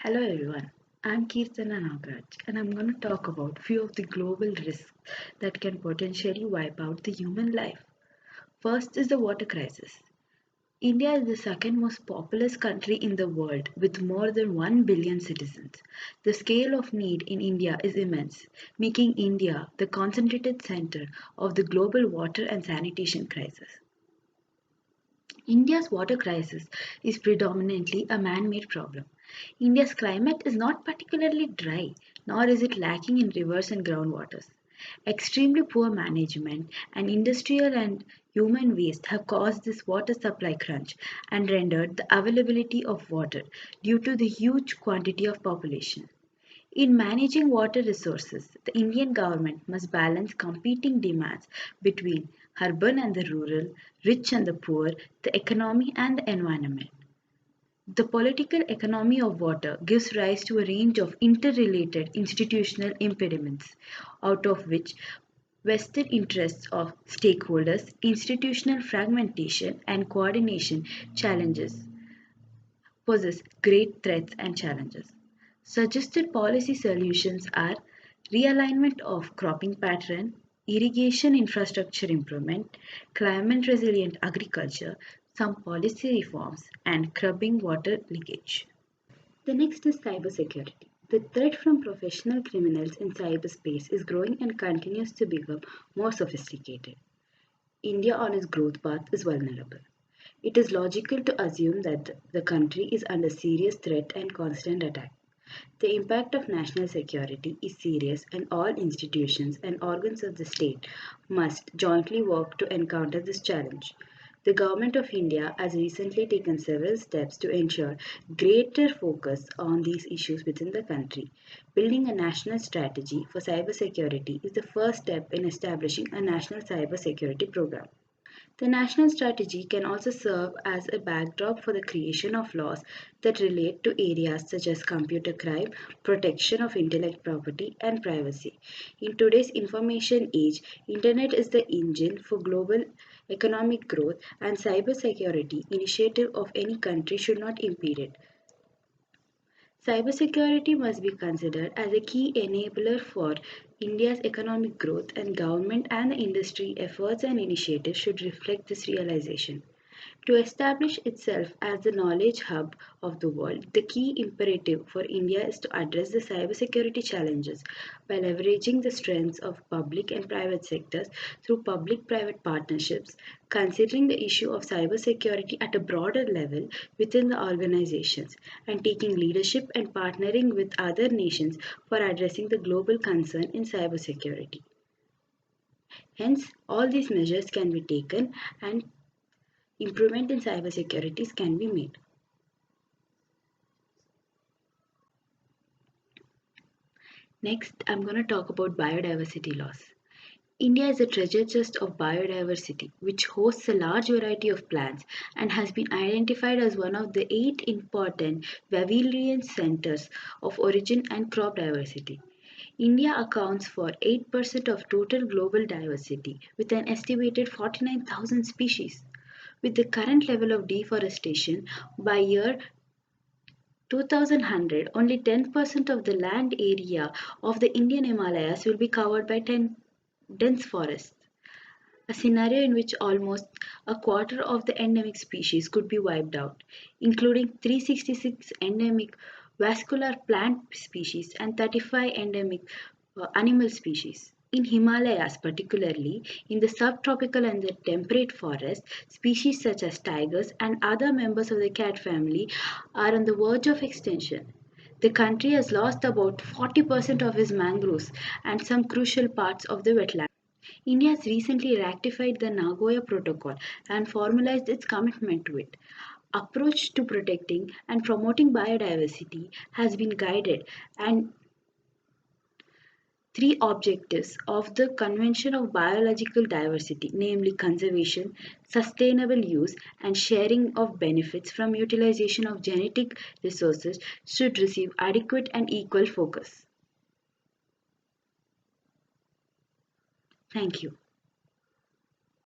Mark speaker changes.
Speaker 1: Hello everyone, I'm Keerthana and I'm going to talk about few of the global risks that can potentially wipe out the human life. First is the water crisis. India is the second most populous country in the world with more than 1 billion citizens. The scale of need in India is immense, making India the concentrated center of the global water and sanitation crisis. India's water crisis is predominantly a man made problem. India's climate is not particularly dry, nor is it lacking in rivers and groundwaters. Extremely poor management and industrial and human waste have caused this water supply crunch and rendered the availability of water due to the huge quantity of population. In managing water resources, the Indian government must balance competing demands between urban and the rural, rich and the poor, the economy and the environment. The political economy of water gives rise to a range of interrelated institutional impediments, out of which vested interests of stakeholders, institutional fragmentation, and coordination challenges poses great threats and challenges. Suggested policy solutions are realignment of cropping pattern, irrigation infrastructure improvement, climate resilient agriculture, some policy reforms, and curbing water leakage. The next is cybersecurity. The threat from professional criminals in cyberspace is growing and continues to become more sophisticated. India, on its growth path, is vulnerable. It is logical to assume that the country is under serious threat and constant attack. The impact of national security is serious, and all institutions and organs of the state must jointly work to encounter this challenge. The Government of India has recently taken several steps to ensure greater focus on these issues within the country. Building a national strategy for cybersecurity is the first step in establishing a national cybersecurity program. The national strategy can also serve as a backdrop for the creation of laws that relate to areas such as computer crime, protection of intellectual property, and privacy. In today's information age, internet is the engine for global economic growth, and cybersecurity initiative of any country should not impede it. Cybersecurity must be considered as a key enabler for India's economic growth, and government and the industry efforts and initiatives should reflect this realization. To establish itself as the knowledge hub of the world, the key imperative for India is to address the cybersecurity challenges by leveraging the strengths of public and private sectors through public-private partnerships, considering the issue of cybersecurity at a broader level within the organizations, and taking leadership and partnering with other nations for addressing the global concern in cybersecurity. Hence, all these measures can be taken and improvement in cybersecurity can be made. Next, I'm going to talk about biodiversity loss. India is a treasure chest of biodiversity, which hosts a large variety of plants and has been identified as one of the 8 important Wavilian centers of origin and crop diversity. India accounts for 8% of total global diversity, with an estimated 49,000 species. With the current level of deforestation, by year 2100, only 10% of the land area of the Indian Himalayas will be covered by dense forests, a scenario in which almost a quarter of the endemic species could be wiped out, including 366 endemic vascular plant species and 35 endemic animal species. In Himalayas, particularly in the subtropical and the temperate forests, species such as tigers and other members of the cat family are on the verge of extinction. The country has lost about 40% of its mangroves and some crucial parts of the wetlands. India has recently ratified the Nagoya Protocol and formalized its commitment to it. Approach to protecting and promoting biodiversity has been guided and three objectives of the Convention of Biological Diversity, namely conservation, sustainable use, and sharing of benefits from utilization of genetic resources, should receive adequate and equal focus. Thank you.